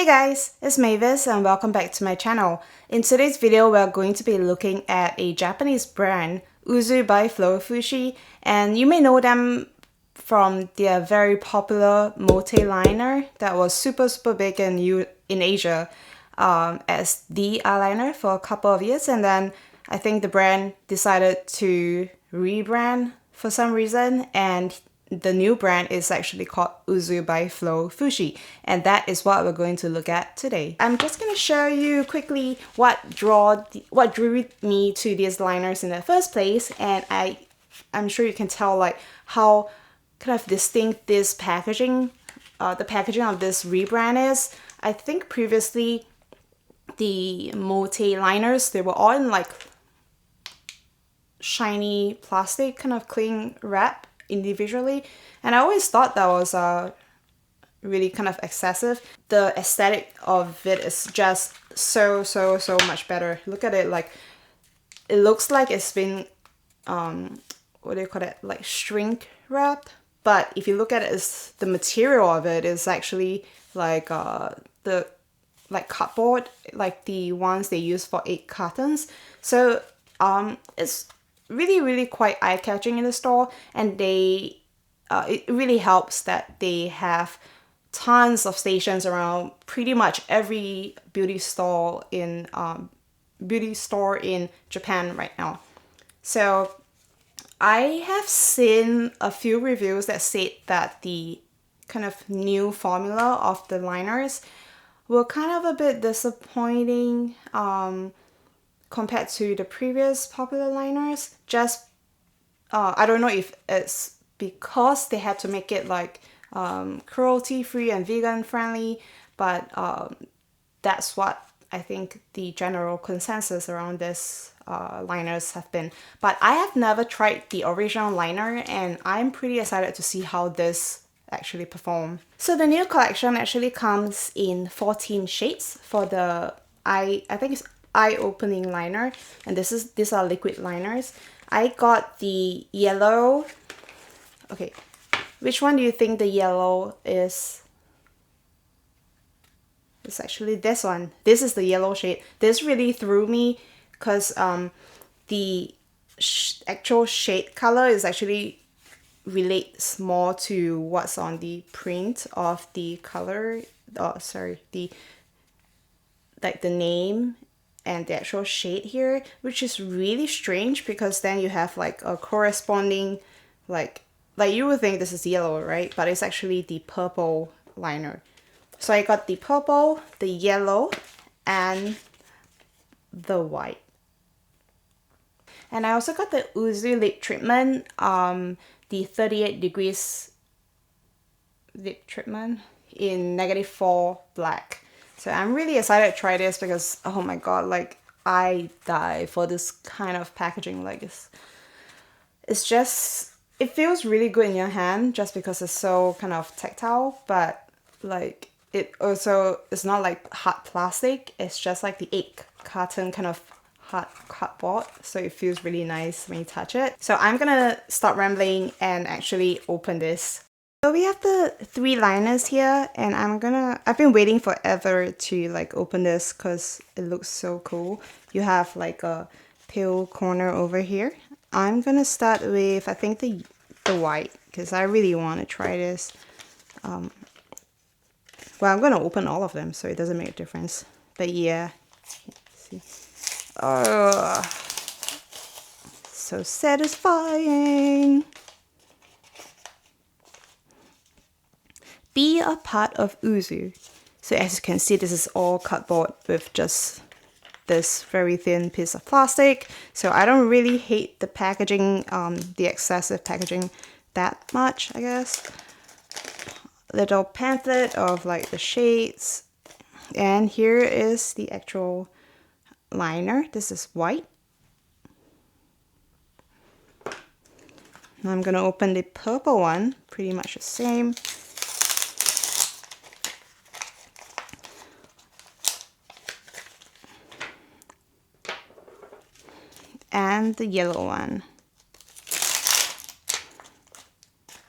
Hey guys, it's Mavis and welcome back to my channel. In today's video, we're going to be looking at a Japanese brand, Uzu by Flowfushi, and you may know them from their very popular Mote Liner that was super big in Asia as the eyeliner for a couple of years, and then I think the brand decided to rebrand for some reason, and the new brand is actually called Uzu by Flowfushi, and that is what we're going to look at today. I'm just going to show you quickly what drew me to these liners in the first place, and I'm sure you can tell like how kind of distinct this packaging, the packaging of this rebrand is. I think previously the Mote liners, they were all in like shiny plastic kind of cling wrap individually, and I always thought that was really kind of excessive. The aesthetic of it is just so much better. Look at it, like it looks like it's been what do you call it, like shrink wrapped, but if you look at it, it's the material of it is actually like the cardboard, like the ones they use for egg cartons. So it's really quite eye-catching in the store, and they it really helps that they have tons of stations around pretty much every beauty store in Japan right now. So I have seen a few reviews that said that the kind of new formula of the liners were kind of a bit disappointing compared to the previous popular liners. Just I don't know if it's because they had to make it like cruelty-free and vegan friendly, but that's what I think the general consensus around this liners have been. But I have never tried the original liner, and I'm pretty excited to see how this actually perform. So the new collection actually comes in 14 shades for the I think it's eye-opening liner, and these are liquid liners. I got the yellow. Okay, which one do you think the yellow is? It's actually this one. This is the yellow shade. This really threw me because the actual shade color is actually relates more to what's on the print of the color. The name and the actual shade here, which is really strange because then you have like a corresponding like you would think this is yellow, right? But it's actually the purple liner. So I got the purple, the yellow, and the white. And I also got the Uzu lip treatment, the 38 degrees lip treatment in -4 black. So I'm really excited to try this because, oh my god, like I die for this kind of packaging. Like it's just, it feels really good in your hand just because it's so kind of tactile, but like it also is not like hard plastic. It's just like the egg carton kind of hard cardboard, so it feels really nice when you touch it. So I'm gonna stop rambling and actually open this. So we have the 3 liners here, and I've been waiting forever to like open this because it looks so cool. You have like a pale corner over here. I'm gonna start with, I think, the white, because I really want to try this. Well, I'm gonna open all of them, so it doesn't make a difference. But yeah, see. Oh, so satisfying. Be a part of Uzu. So as you can see, this is all cardboard with just this very thin piece of plastic. So I don't really hate the packaging, the excessive packaging that much, I guess. Little pamphlet of like the shades. And here is the actual liner. This is white. I'm gonna open the purple one, pretty much the same. And the yellow one.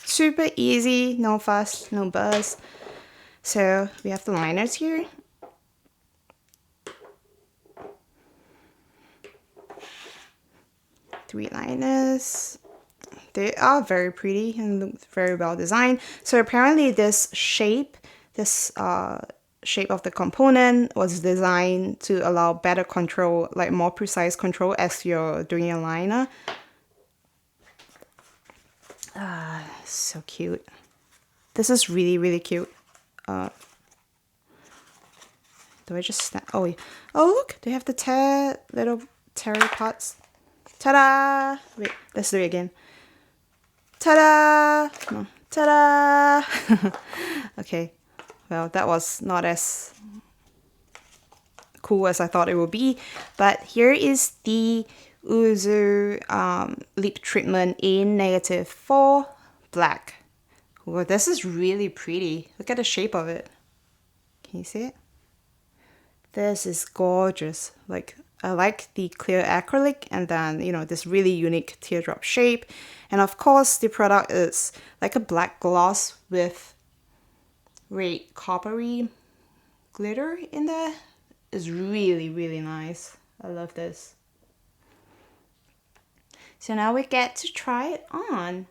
Super easy, no fuss, no buzz. So we have the liners here, three liners. They are very pretty and look very well designed. So apparently this shape of the component was designed to allow better control, like more precise control as you're doing your liner. So cute. This is really, really cute. Do I just snap? Oh, yeah. Oh, look, they have the little terry parts. Ta-da! Wait, let's do it again. Ta-da! No. Ta-da! Okay, well, that was not as cool as I thought it would be, but here is the Uzu lip treatment in -4 black. Well, this is really pretty. Look at the shape of it. Can you see it? This is gorgeous. Like, I like the clear acrylic and then, you know, this really unique teardrop shape. And of course, the product is like a black gloss with red coppery glitter in there. It's really, really nice. I love this. So now we get to try it on.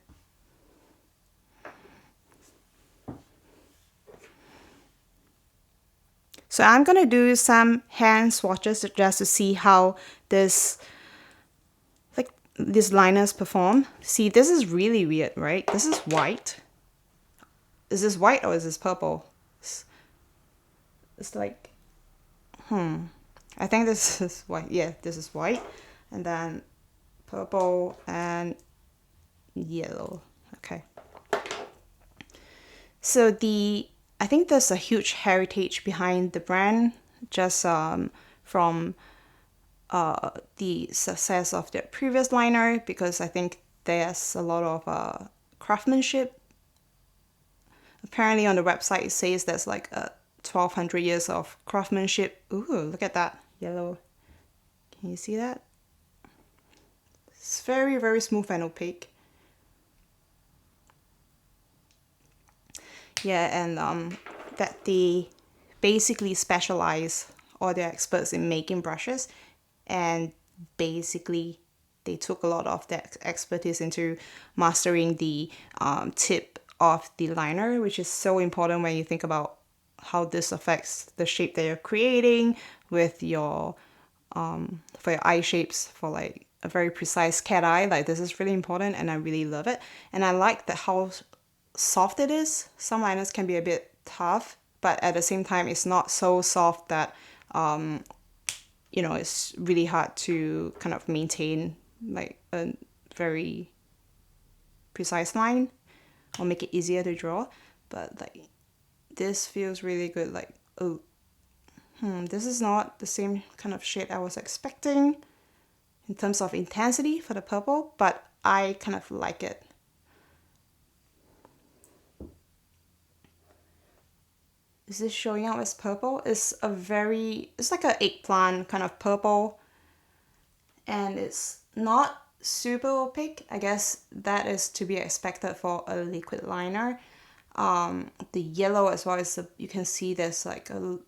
So I'm gonna do some hand swatches just to see how these liners perform. See, this is really weird, right? This is white. Is this white or is this purple? It's like, I think this is white. Yeah, this is white. And then purple and yellow. Okay. So I think there's a huge heritage behind the brand, just from the success of their previous liner, because I think there's a lot of craftsmanship. Apparently on the website it says there's like 1200 years of craftsmanship. Ooh, look at that yellow. Can you see that? It's very, very smooth and opaque. Yeah, and that they basically specialize, or they're experts in making brushes, and basically they took a lot of that expertise into mastering the tip of the liner, which is so important when you think about how this affects the shape that you're creating with your for your eye shapes, for like a very precise cat eye. Like, this is really important and I really love it. And I like that how soft it is. Some liners can be a bit tough, but at the same time it's not so soft that you know, it's really hard to kind of maintain like a very precise line or make it easier to draw. But like, this feels really good. Like, oh, this is not the same kind of shade I was expecting in terms of intensity for the purple, but I kind of like it. Is this showing up as purple? It's like an eggplant kind of purple, and it's not super opaque. I guess that is to be expected for a liquid liner. The yellow as well as you can see there's like a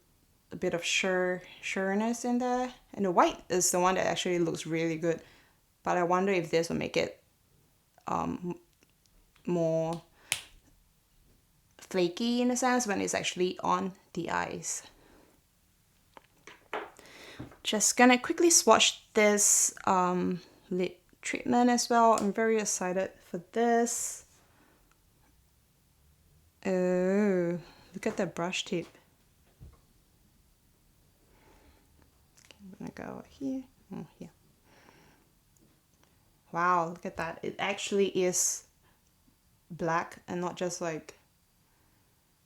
bit of sureness in there, and the white is the one that actually looks really good. But I wonder if this will make it more flaky in a sense when it's actually on the eyes. Just gonna quickly swatch this lip treatment as well. I'm very excited for this. Oh, look at that brush tip. I'm gonna go here. Oh, here. Wow, look at that. It actually is black and not just like,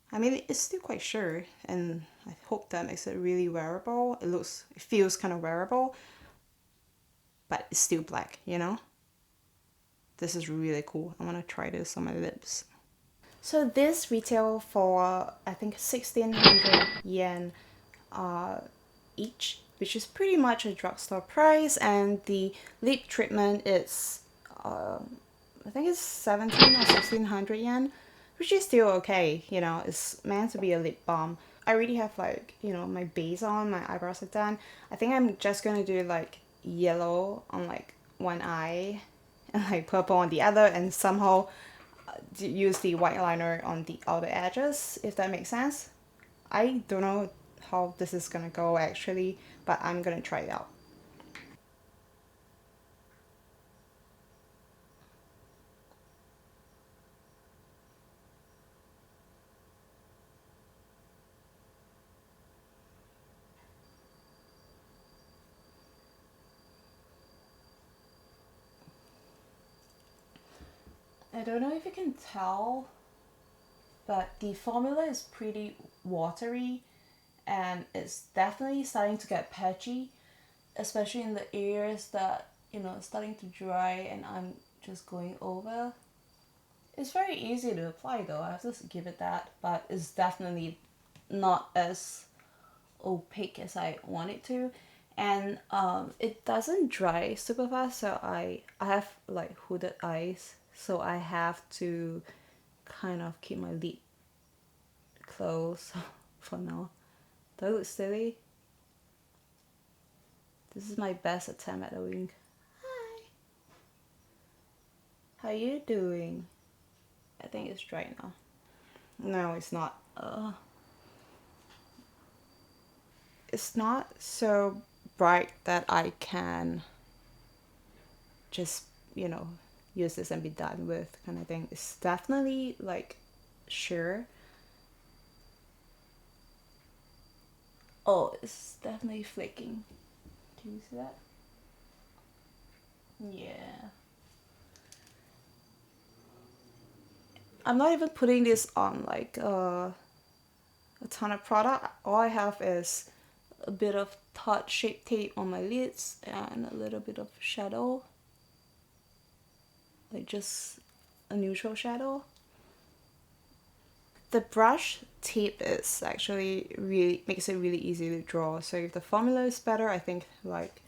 I mean, it's still quite sheer, and I hope that makes it really wearable. It feels kind of wearable, but it's still black, you know? This is really cool. I want to try this on my lips. So this retail for, I think, 1600 yen each, which is pretty much a drugstore price, and the lip treatment is, I think it's 17 or 1600 yen. Which is still okay, you know, it's meant to be a lip balm. I already have like, you know, my base on, my eyebrows are done. I think I'm just gonna do like yellow on like one eye and like purple on the other, and somehow use the white liner on the outer edges, if that makes sense. I don't know how this is gonna go actually, but I'm gonna try it out. I don't know if you can tell, but the formula is pretty watery and it's definitely starting to get patchy, especially in the areas that, you know, starting to dry and I'm just going over. It's very easy to apply though, I have to give it that, but it's definitely not as opaque as I want it to. And it doesn't dry super fast, so I have like hooded eyes, so I have to kind of keep my lid closed for now. Do I look silly? This is my best attempt at a wink. Hi. How you doing? I think it's dry now. No, it's not. It's not so bright that I can just, you know, use this and be done with kind of thing. It's definitely like sure. Oh, it's definitely flaking. Can you see that? Yeah. I'm not even putting this on like a ton of product. All I have is a bit of Tarte Shape Tape on my lids and a little bit of shadow. Like just a neutral shadow. The brush tip is actually really makes it really easy to draw. So if the formula is better, I think like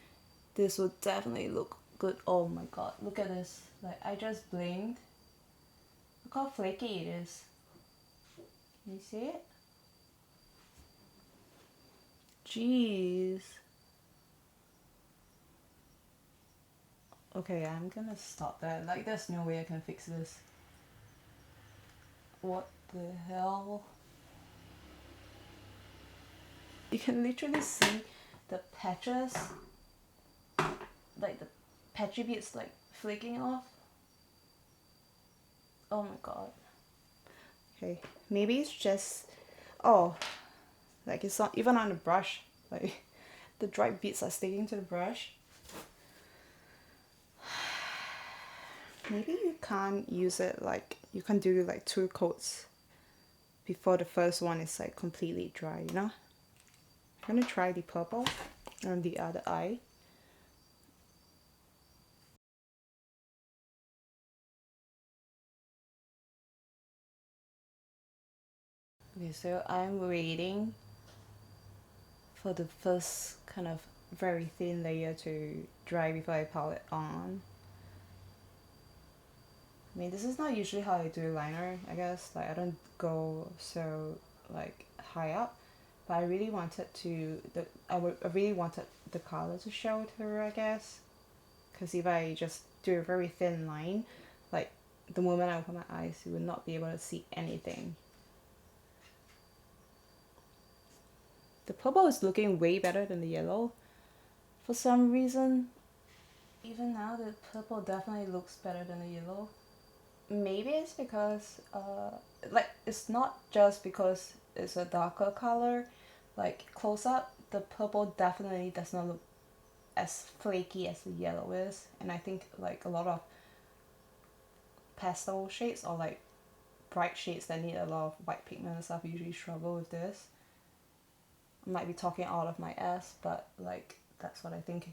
this would definitely look good. Oh my god, look at this. Like I just blinked. Look how flaky it is. Can you see it? Jeez. Okay, I'm gonna stop that. Like there's no way I can fix this. What the hell? You can literally see the patches, like the patchy bits like flaking off. Oh my god. Okay, maybe it's just, oh, like it's not even on the brush. Like the dried bits are sticking to the brush. Maybe you can't use it like, you can do like 2 coats before the first one is like completely dry, you know? I'm gonna try the purple on the other eye. Okay, so I'm waiting for the first kind of very thin layer to dry before I pile it on. I mean, this is not usually how I do liner, I guess. Like, I don't go so like high up, but I really wanted to I really wanted the color to show through, I guess. Because if I just do a very thin line, like the moment I open my eyes, you would not be able to see anything. The purple is looking way better than the yellow. For some reason, even now the purple definitely looks better than the yellow. Maybe it's because, like, it's not just because it's a darker color. Like, close up, the purple definitely does not look as flaky as the yellow is. And I think, like, a lot of pastel shades or, like, bright shades that need a lot of white pigment and stuff usually struggle with this. I might be talking out of my ass, but, like, that's what I think.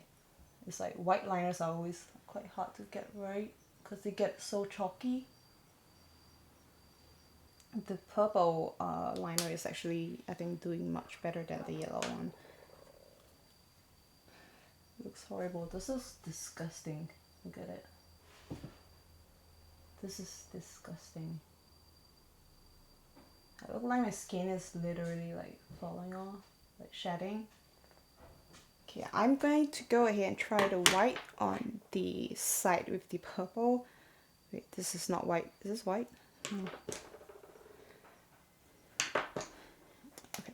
It's like white liners are always quite hard to get right because they get so chalky. The purple liner is actually, I think, doing much better than the yellow one. It looks horrible. This is disgusting. Look at it. This is disgusting. I look like my skin is literally like falling off, like shedding. Yeah, I'm going to go ahead and try the white on the side with the purple. Wait, this is not white. Is this white? No. Okay,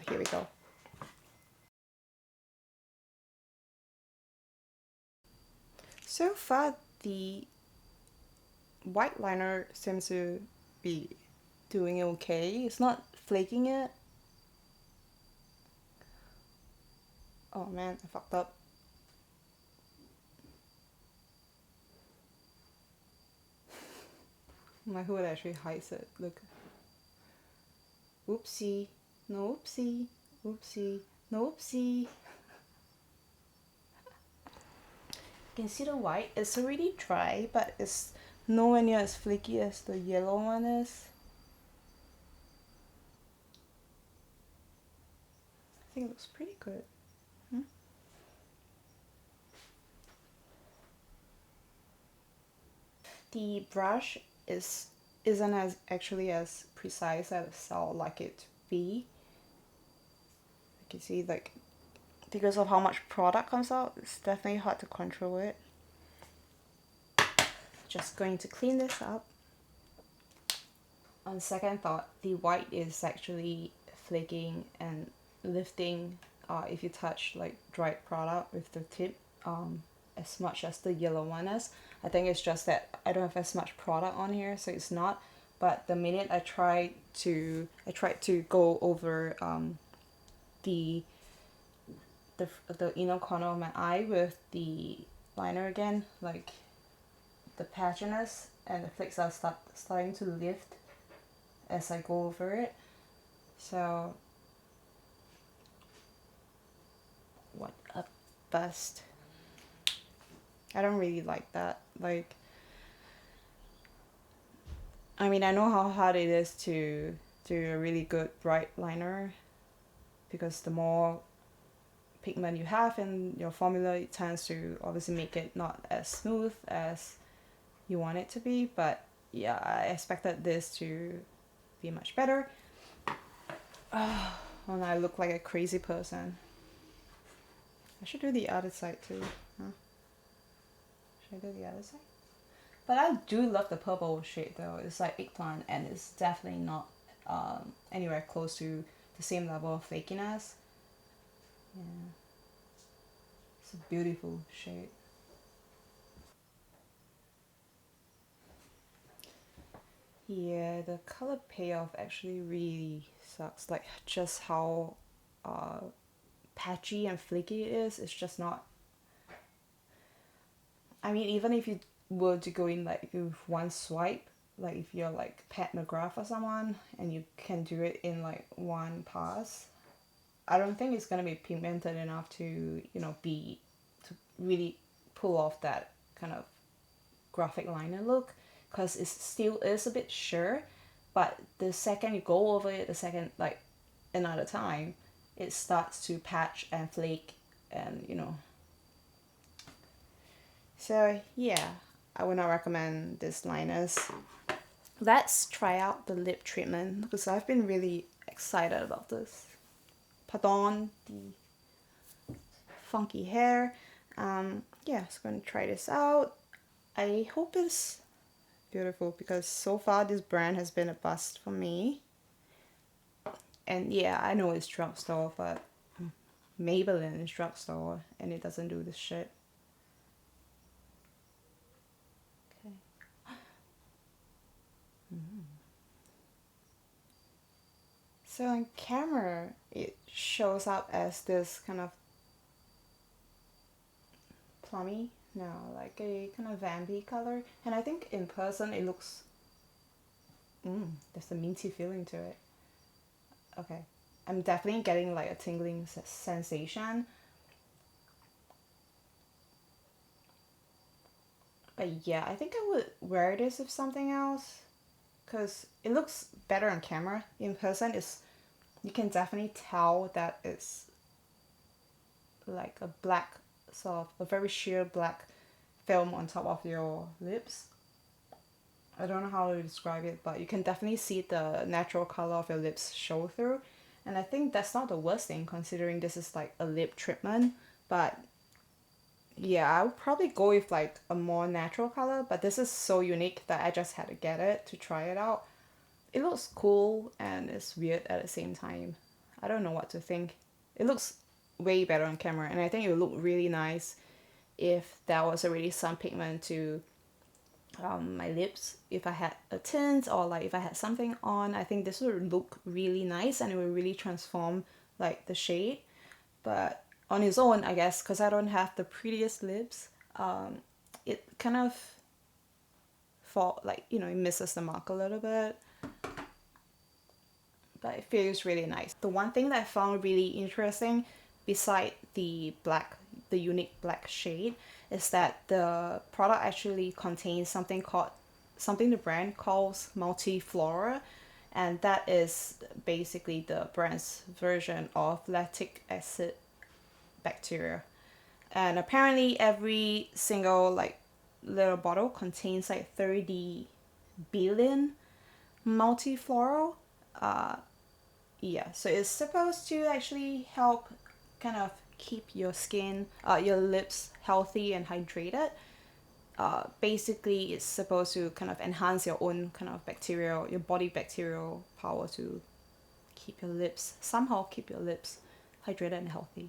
here we go. So far, the white liner seems to be doing okay. It's not flaking it. Oh man, I fucked up. My hood actually hides it. Look. Oopsie. No oopsie. Oopsie. No oopsie. You can see the white. It's already dry, but it's nowhere near as flaky as the yellow one is. I think it looks pretty good. The brush isn't as actually as precise as I would like it to be. You can see, like, because of how much product comes out, it's definitely hard to control it. Just going to clean this up. On second thought, the white is actually flaking and lifting if you touch like dried product with the tip as much as the yellow one is. I think it's just that I don't have as much product on here, so it's not. But the minute I tried to go over the inner corner of my eye with the liner again, like the patchiness and the flakes are starting to lift as I go over it. So what a bust. I don't really like that. Like, I mean, I know how hard it is to do a really good bright liner, because the more pigment you have in your formula, it tends to obviously make it not as smooth as you want it to be. But yeah, I expected this to be much better. And I look like a crazy person. I should do the other side too. Huh? Should I do the other side? But I do love the purple shade though. It's like eggplant, and it's definitely not anywhere close to the same level of flakiness. Yeah. It's a beautiful shade. Yeah, the color payoff actually really sucks. Like, just how patchy and flaky it is. It's just not. I mean, even if you were to go in like with one swipe, like if you're like Pat McGrath or someone and you can do it in like one pass, I don't think it's gonna be pigmented enough to, you know, to really pull off that kind of graphic liner look, because it still is a bit sheer, but the second you go over it, the second, like, another time, it starts to patch and flake, and you know. So yeah, I would not recommend this liners. Let's try out the lip treatment, because I've been really excited about this. Pardon the funky hair. Yeah, so I'm gonna try this out. I hope it's beautiful, because so far this brand has been a bust for me. And yeah, I know it's drugstore, but Maybelline is drugstore and it doesn't do this shit. Okay. So on camera, it shows up as this kind of plummy, no, like a kind of vampy color. And I think in person it looks, there's a minty feeling to it. Okay, I'm definitely getting like a tingling sensation. But yeah, I think I would wear this with something else, because it looks better on camera. In person, you can definitely tell that it's like a black, sort of a very sheer black film on top of your lips. I don't know how to describe it, but you can definitely see the natural color of your lips show through. And I think that's not the worst thing, considering this is like a lip treatment. But yeah, I would probably go with like a more natural color, but this is so unique that I just had to get it to try it out. It looks cool and it's weird at the same time. I don't know what to think. It looks way better on camera, and I think it would look really nice if there was already some pigment to my lips. If I had a tint or like if I had something on, I think this would look really nice and it would really transform like the shade. But on its own, I guess, because I don't have the prettiest lips, it kind of fall like, you know, it misses the mark a little bit. But it feels really nice. The one thing that I found really interesting beside the black, the unique black shade, is that the product actually contains something the brand calls multiflora, and that is basically the brand's version of lactic acid bacteria. And apparently every single like little bottle contains like 30 billion multiflora. Yeah, so it's supposed to actually help kind of keep your skin, your lips healthy and hydrated. Basically, it's supposed to kind of enhance your own kind of bacterial, your body bacterial power to keep your lips, somehow keep your lips hydrated and healthy.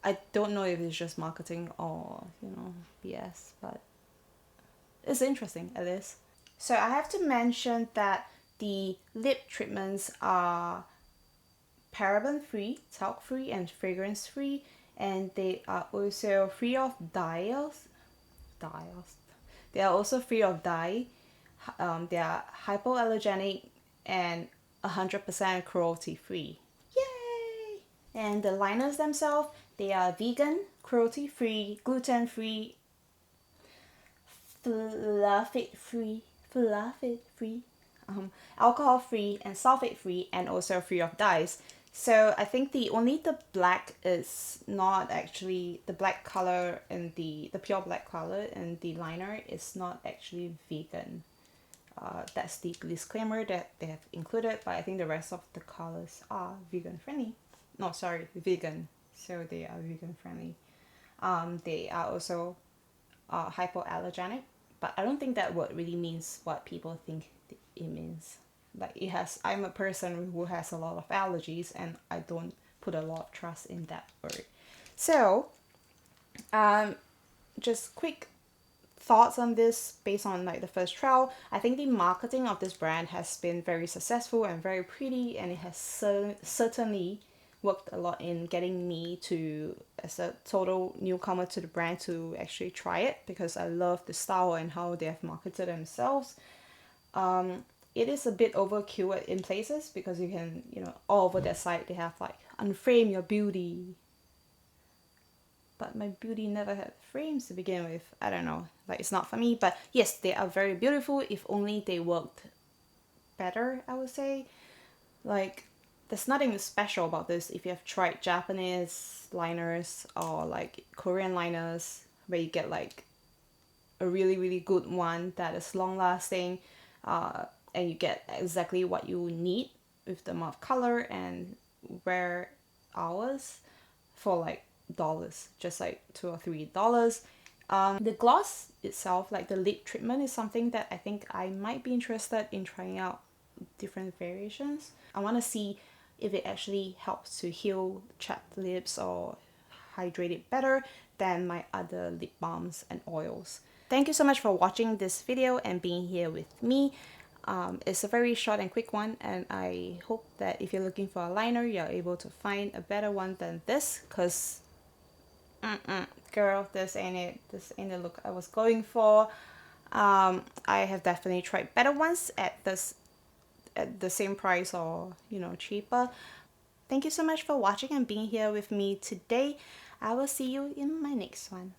I don't know if it's just marketing or, you know, BS, but it's interesting at least. So I have to mention that the lip treatments are paraben-free, talc-free, and fragrance-free, and they are also free of dyes. They are also free of dye. They are hypoallergenic and 100% cruelty-free. Yay! And the liners themselves, they are vegan, cruelty-free, gluten-free, fluffit-free, alcohol-free, and sulfate-free, and also free of dyes. So I think the black is not actually the black color in the pure black color in the liner is not actually vegan. That's the disclaimer that they have included, but I think the rest of the colors are vegan friendly. No, sorry, vegan. So they are vegan friendly. They are also hypoallergenic, but I don't think that word really means what people think it means. Like it has, I'm a person who has a lot of allergies, and I don't put a lot of trust in that word. So, just quick thoughts on this based on like the first trial. I think the marketing of this brand has been very successful and very pretty, and it has certainly worked a lot in getting me to, as a total newcomer to the brand, to actually try it, because I love the style and how they have marketed themselves. It is a bit overkill in places, because you can, you know, all over their site they have like unframe your beauty, but my beauty never had frames to begin with. I don't know, like it's not for me. But yes, they are very beautiful if only they worked better, I would say. Like there's nothing special about this if you have tried Japanese liners or like Korean liners, where you get like a really good one that is long lasting, and you get exactly what you need with the amount of color and wear hours for like dollars, just like $2 or $3. The gloss itself, like the lip treatment, is something that I think I might be interested in trying out different variations. I want to see if it actually helps to heal chapped lips or hydrate it better than my other lip balms and oils. Thank you so much for watching this video and being here with me. It's a very short and quick one, and I hope that if you're looking for a liner, you're able to find a better one than this, because girl, this ain't it. This ain't the look I was going for. I have definitely tried better ones at the same price, or you know, cheaper. Thank you so much for watching and being here with me today. I will see you in my next one.